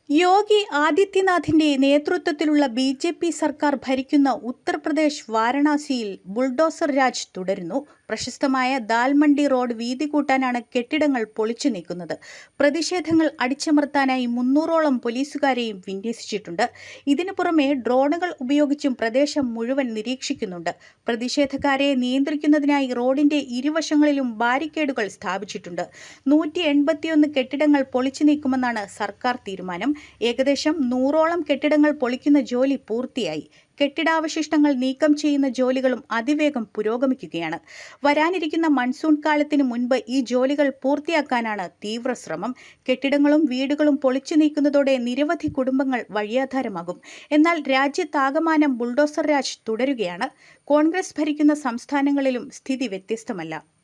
യോഗി ആദിത്യനാഥിന്റെ നേതൃത്വത്തിലുള്ള ബി.ജെ.പി. സർക്കാർ ഭരിക്കുന്ന ഉത്തർപ്രദേശ് വാരണാസിയിൽ ബുൾഡോസർ രാജ് തുടരുന്നു. പ്രശസ്തമായ ദാൽമണ്ഡി റോഡ് വീതി കൂട്ടാനാണ് കെട്ടിടങ്ങൾ പൊളിച്ചു നീക്കുന്നത്. പ്രതിഷേധങ്ങൾ അടിച്ചമർത്താനായി 300ഓളം പോലീസുകാരെയും വിന്യസിച്ചിട്ടുണ്ട്. ഇതിനു പുറമെ ഡ്രോണുകൾ ഉപയോഗിച്ചും പ്രദേശം മുഴുവൻ നിരീക്ഷിക്കുന്നുണ്ട്. പ്രതിഷേധക്കാരെ നിയന്ത്രിക്കുന്നതിനായി റോഡിന്റെ ഇരുവശങ്ങളിലും ബാരിക്കേഡുകൾ സ്ഥാപിച്ചിട്ടുണ്ട്. 181 കെട്ടിടങ്ങൾ പൊളിച്ചു നീക്കുമെന്നാണ് സർക്കാർ തീരുമാനം. ഏകദേശം 100ഓളം കെട്ടിടങ്ങൾ പൊളിക്കുന്ന ജോലി പൂർത്തിയായി. കെട്ടിടാവശിഷ്ടങ്ങൾ നീക്കം ചെയ്യുന്ന ജോലികളും അതിവേഗം പുരോഗമിക്കുകയാണ്. വരാനിരിക്കുന്ന മൺസൂൺ കാലത്തിന് മുൻപ് ഈ ജോലികൾ പൂർത്തിയാക്കാനാണ് തീവ്ര ശ്രമം. കെട്ടിടങ്ങളും വീടുകളും പൊളിച്ചു നീക്കുന്നതോടെ നിരവധി കുടുംബങ്ങൾ വഴിയാധാരമാകും. എന്നാൽ രാജ്യത്താകമാനം ബുൾഡോസർ രാജ് തുടരുകയാണ്. കോൺഗ്രസ് ഭരിക്കുന്ന സംസ്ഥാനങ്ങളിലും സ്ഥിതി വ്യത്യസ്തമല്ല.